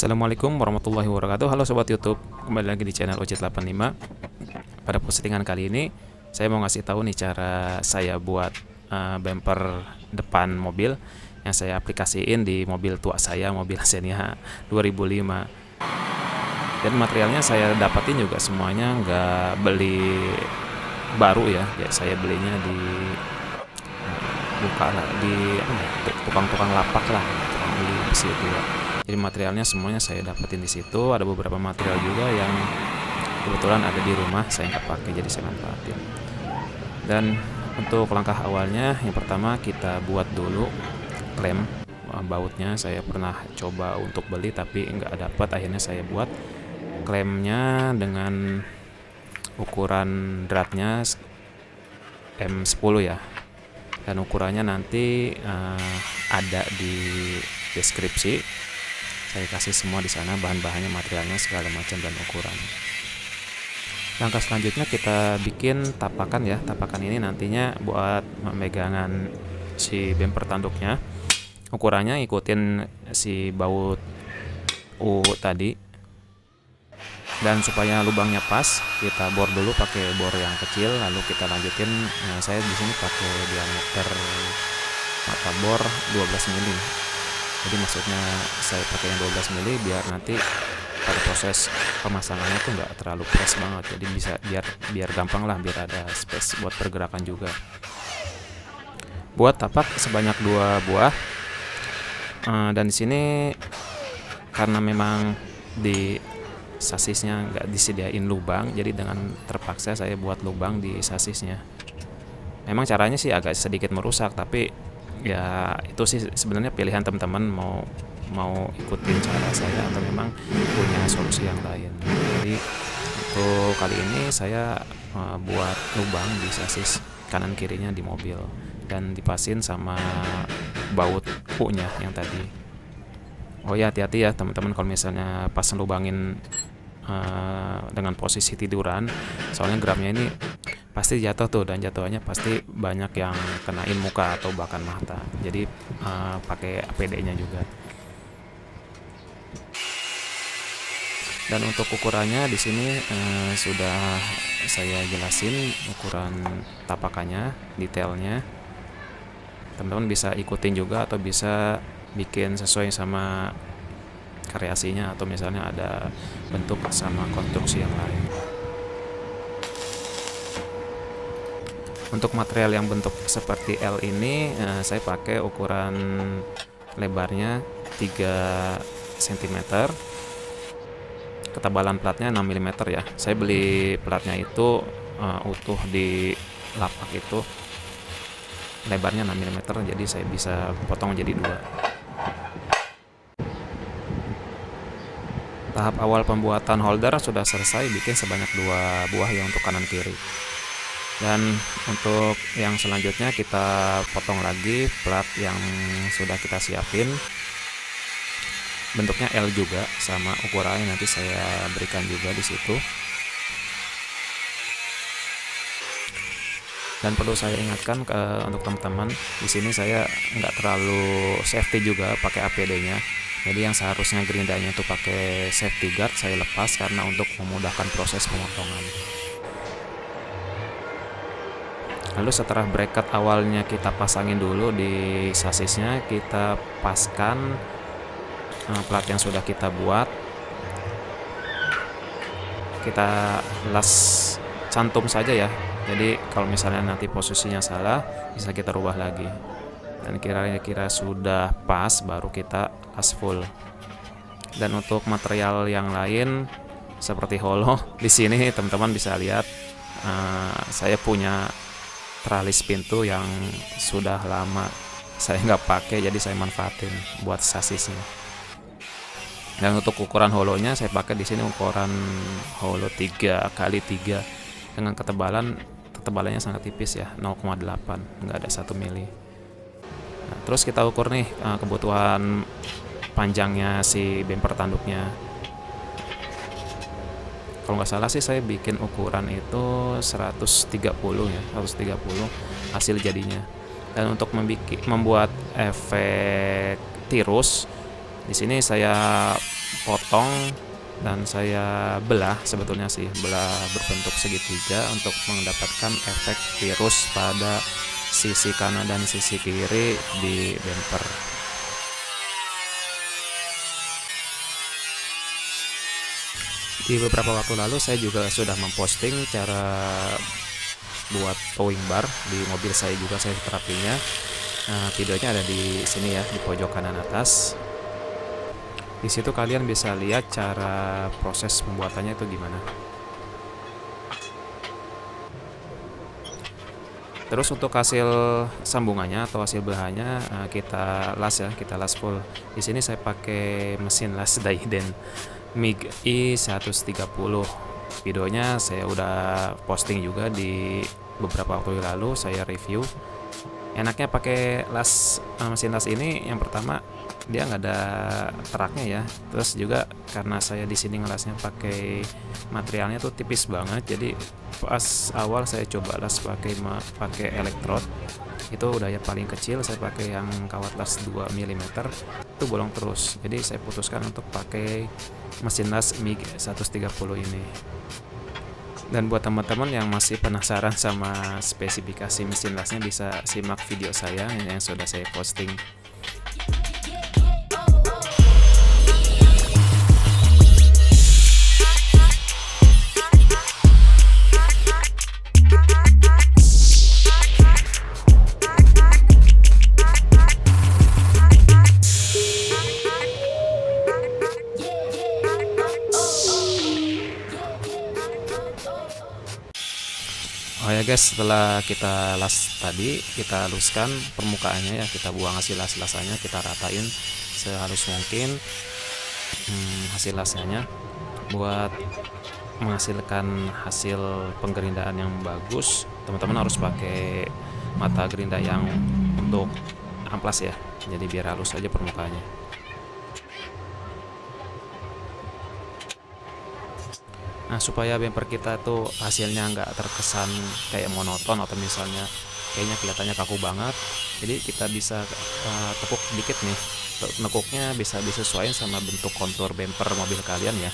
Assalamualaikum warahmatullahi wabarakatuh. Halo sobat YouTube, kembali lagi di channel OJ85. Pada postingan kali ini saya mau ngasih tahu nih cara saya buat bumper depan mobil yang saya aplikasiin di mobil tua saya, mobil Xenia 2005. Dan materialnya saya dapatin juga semuanya nggak beli baru ya, saya belinya di buka lah di tukang-tukang lapak lah, tukang beli di situ ya. Jadi materialnya semuanya saya dapetin di situ. Ada beberapa material juga yang kebetulan ada di rumah saya nggak pakai, jadi saya manfaatin. Dan untuk langkah awalnya, yang pertama kita buat dulu klem bautnya. Saya pernah coba untuk beli tapi nggak dapat, akhirnya saya buat klemnya dengan ukuran dratnya M10 ya. Dan ukurannya nanti ada di deskripsi. Saya kasih semua di sana, bahan-bahannya, materialnya, segala macam dan ukuran. Langkah selanjutnya kita bikin tapakan ya. Tapakan ini nantinya buat pemegangan si bumper tanduknya. Ukurannya ikutin si baut U tadi. Dan supaya lubangnya pas, kita bor dulu pakai bor yang kecil, lalu kita lanjutin. Saya di sini pakai diameter mata bor 12 mili. Jadi maksudnya saya pakai yang 12 mili biar nanti pada proses pemasangannya tuh nggak terlalu press banget. Jadi bisa biar gampang lah, biar ada space buat pergerakan juga. Buat tapak sebanyak 2 buah. Dan di sini karena memang di sasisnya nggak disediain lubang, jadi dengan terpaksa saya buat lubang di sasisnya. Memang caranya sih agak sedikit merusak, tapi ya itu sih sebenarnya pilihan teman-teman mau ikutin cara saya atau memang punya solusi yang lain. Jadi untuk kali ini saya buat lubang di sasis kanan kirinya di mobil dan dipasin sama baut U-nya yang tadi. Oh ya, hati-hati ya teman-teman kalau misalnya pas lubangin dengan posisi tiduran, soalnya gramnya ini pasti jatuh tuh, dan jatuhannya pasti banyak yang kenain muka atau bahkan mata. Jadi pakai APD-nya juga. Dan untuk ukurannya di sini sudah saya jelasin ukuran tapakannya, detailnya. Teman-teman bisa ikutin juga atau bisa bikin sesuai sama kreasinya, atau misalnya ada bentuk sama konstruksi yang lain. Untuk material yang bentuk seperti L ini saya pakai ukuran lebarnya 3 cm, ketebalan platnya 6 mm ya. Saya beli platnya itu utuh di lapak itu, lebarnya 6 mm, jadi saya bisa potong jadi 2. Tahap awal pembuatan holder sudah selesai, bikin sebanyak 2 buah ya untuk kanan kiri. Dan untuk yang selanjutnya kita potong lagi plat yang sudah kita siapin. Bentuknya L juga, sama ukurannya nanti saya berikan juga di situ. Dan perlu saya ingatkan untuk teman-teman, di sini saya nggak terlalu safety juga pakai APD-nya. Jadi yang seharusnya gerindanya itu pakai safety guard saya lepas karena untuk memudahkan proses pemotongan. Lalu setelah bracket awalnya kita pasangin dulu di sasisnya, kita paskan plat yang sudah kita buat. Kita las cantum saja ya. Jadi kalau misalnya nanti posisinya salah, bisa kita rubah lagi. Dan kira-kira sudah pas, baru kita las full. Dan untuk material yang lain seperti holo, di sini teman-teman bisa lihat saya punya tralis pintu yang sudah lama saya nggak pakai, jadi saya manfaatin buat sasisnya. Dan untuk ukuran holonya saya pakai di sini ukuran holo 3x3 dengan ketebalannya sangat tipis ya, 0,8, nggak ada 1 mili. Nah, terus kita ukur nih kebutuhan panjangnya si bumper tanduknya. Kalau nggak salah sih saya bikin ukuran itu 130 ya, 130 hasil jadinya. Dan untuk membuat efek tirus, di sini saya potong dan saya belah, sebetulnya sih belah berbentuk segitiga untuk mendapatkan efek tirus pada sisi kanan dan sisi kiri di bumper. Di beberapa waktu lalu saya juga sudah memposting cara buat towing bar di mobil saya, juga saya terapinya. Nah, videonya ada di sini ya, di pojok kanan atas. Di situ kalian bisa lihat cara proses pembuatannya itu gimana. Terus untuk hasil sambungannya atau hasil belahannya kita las ya, kita las full. Di sini saya pakai mesin las Daiden MIG I130. Videonya saya udah posting juga di beberapa waktu lalu, saya review. Enaknya pakai las mesin las ini, yang pertama dia nggak ada teraknya ya. Terus juga karena saya di sini ngelasnya pakai materialnya tuh tipis banget, jadi pas awal saya coba las pakai elektrod itu udah yang paling kecil, saya pakai yang kawat las 2 mm itu bolong terus. Jadi saya putuskan untuk pakai mesin las MIG 130 ini. Dan buat teman-teman yang masih penasaran sama spesifikasi mesin lasnya, bisa simak video saya yang sudah saya posting. Oh ya guys, setelah kita las tadi, kita haluskan permukaannya ya, kita buang hasil las-lasannya, kita ratain sehalus mungkin hasil lasnya buat menghasilkan hasil penggerindaan yang bagus. Teman-teman harus pakai mata gerinda yang untuk amplas ya, jadi biar halus aja permukaannya. Nah, supaya bumper kita tuh hasilnya nggak terkesan kayak monoton atau misalnya kayaknya kelihatannya kaku banget, jadi kita bisa tekuk dikit nih. Nekuknya bisa disesuaikan sama bentuk kontur bumper mobil kalian ya.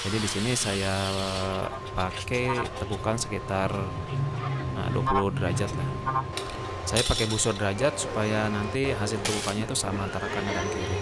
Jadi di sini saya pakai tekukan sekitar 20 derajat lah. Saya pakai busur derajat supaya nanti hasil tekukannya itu sama antara kanan dan kiri.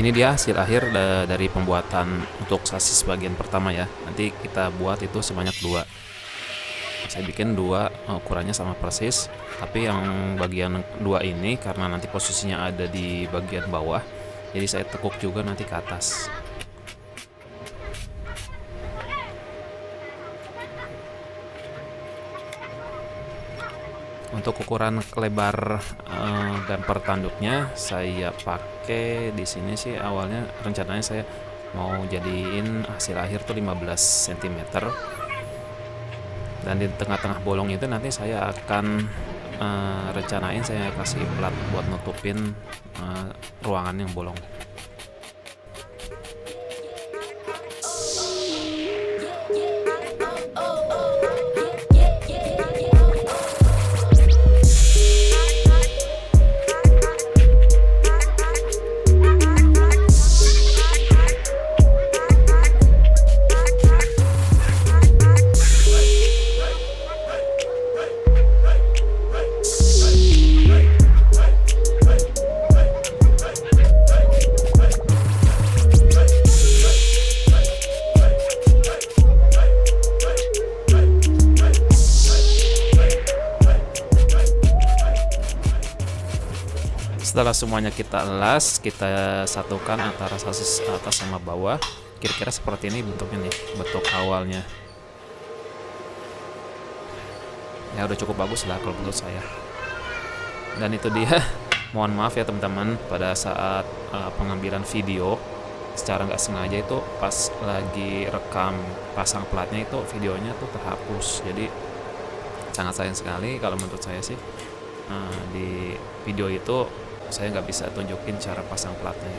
Ini dia hasil akhir dari pembuatan untuk sasis bagian pertama ya. Nanti kita buat itu sebanyak 2. Saya bikin 2, ukurannya sama persis. Tapi yang bagian 2 ini karena nanti posisinya ada di bagian bawah, jadi saya tekuk juga nanti ke atas. Untuk ukuran lebar bumper tanduknya saya pakai di sini sih, awalnya rencananya saya mau jadiin hasil akhir tuh 15 cm. Dan di tengah-tengah bolong itu nanti saya akan rencanain saya kasih plat buat nutupin ruangan yang bolong. Setelah semuanya kita las, kita satukan antara sasis atas sama bawah. Kira-kira seperti ini bentuknya nih, bentuk awalnya. Ya udah cukup bagus lah kalau menurut saya. Dan itu dia Mohon maaf ya teman-teman, pada saat pengambilan video secara nggak sengaja itu pas lagi rekam pasang platnya itu videonya tuh terhapus. Jadi sangat sayang sekali kalau menurut saya sih. Di video itu saya nggak bisa tunjukin cara pasang platnya.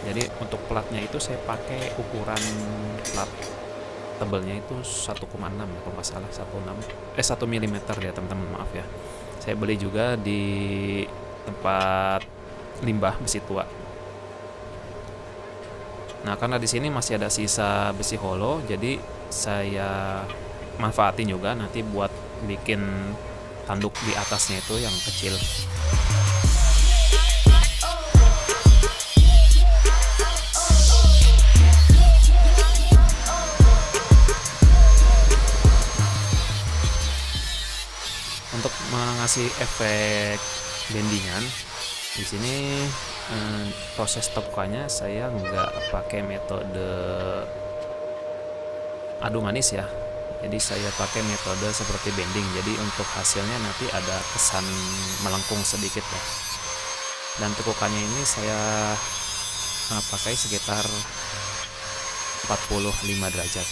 Jadi untuk platnya itu saya pakai ukuran plat tebelnya itu 1,6 ya, kalau nggak salah 1 mm ya teman-teman, maaf ya. Saya beli juga di tempat limbah besi tua. Nah, karena di sini masih ada sisa besi holo, jadi saya manfaatin juga nanti buat bikin tanduk di atasnya itu yang kecil. Untuk mengasih efek bendingan di sini, proses tepukanya saya nggak pakai metode adu manis ya. Jadi saya pakai metode seperti bending. Jadi untuk hasilnya nanti ada kesan melengkung sedikit ya. Dan tekukannya ini saya pakai sekitar 45 derajat.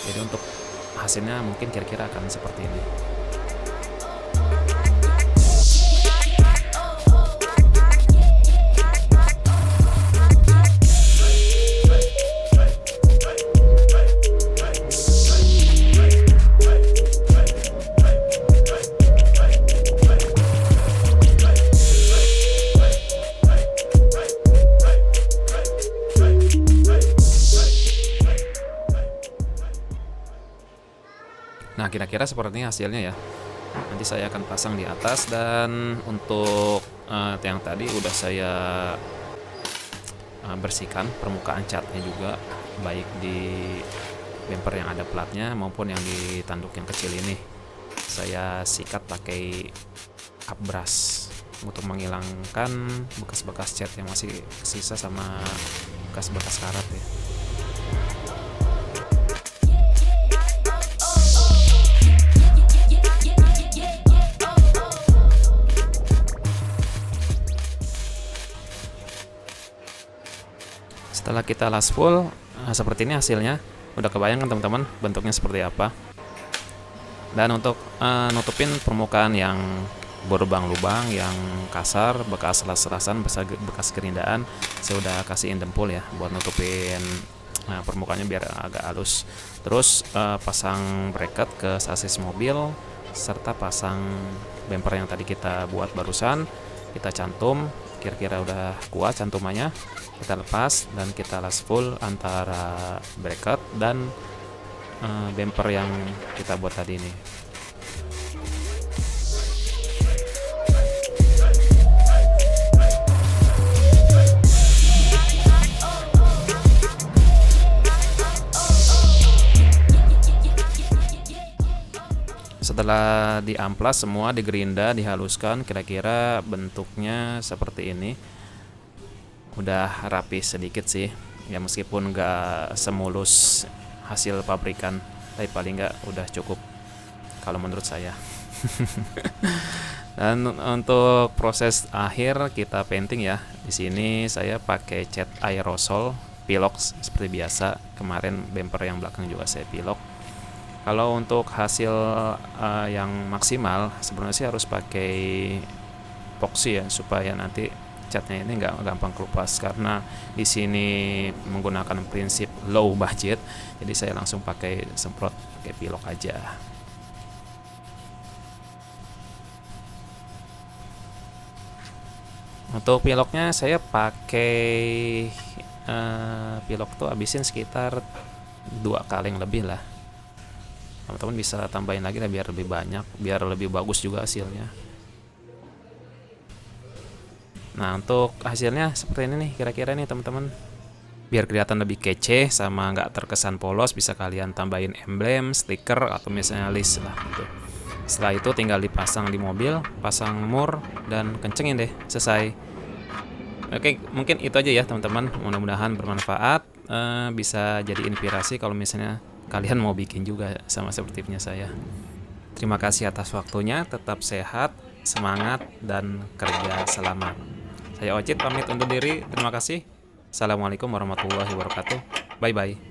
Jadi untuk hasilnya mungkin kira-kira akan seperti ini. Nah, kira-kira seperti ini hasilnya ya. Nanti saya akan pasang di atas, dan untuk yang tadi udah saya bersihkan permukaan catnya juga, baik di bumper yang ada platnya maupun yang di tanduk yang kecil ini. Saya sikat pakai cup brush untuk menghilangkan bekas-bekas cat yang masih sisa sama bekas-bekas karat ya. Setelah kita las full, seperti ini hasilnya. Udah kebayang kan teman-teman bentuknya seperti apa. Dan untuk nutupin permukaan yang berlubang-lubang, yang kasar, bekas las-lasan, bekas kerindaan, saya udah kasihin dempul ya buat nutupin permukaannya biar agak halus. Terus pasang bracket ke sasis mobil, serta pasang bumper yang tadi kita buat barusan. Kita cantum, kira-kira udah kuat cantumannya, kita lepas dan kita las full antara bracket dan bumper yang kita buat tadi ini. Setelah diamplas semua, digerinda, dihaluskan, kira-kira bentuknya seperti ini. Udah rapi sedikit sih ya, meskipun nggak semulus hasil pabrikan, tapi paling nggak udah cukup kalau menurut saya. Dan untuk proses akhir kita painting ya, di sini saya pakai cat aerosol pilok seperti biasa. Kemarin bumper yang belakang juga saya pilok. Kalau untuk hasil yang maksimal sebenarnya sih harus pakai epoxy ya, supaya nanti catnya ini nggak gampang kelupas. Karena di sini menggunakan prinsip low budget, jadi saya langsung pakai semprot pakai pilok aja. Untuk piloknya saya pakai pilok tuh habisin sekitar 2 kaleng lebih lah. Teman-teman bisa tambahin lagi lah biar lebih banyak, biar lebih bagus juga hasilnya. Nah, untuk hasilnya seperti ini nih kira-kira nih teman-teman. Biar kelihatan lebih kece sama nggak terkesan polos, bisa kalian tambahin emblem, stiker, atau misalnya list lah gitu. Setelah itu tinggal dipasang di mobil, pasang mur, dan kencengin deh, selesai. Oke, mungkin itu aja ya teman-teman. Mudah-mudahan bermanfaat, bisa jadi inspirasi kalau misalnya kalian mau bikin juga sama seperti punya saya. Terima kasih atas waktunya, tetap sehat, semangat dan kerja selamat. Saya Ocit pamit undur diri. Terima kasih. Assalamualaikum warahmatullahi wabarakatuh. Bye bye.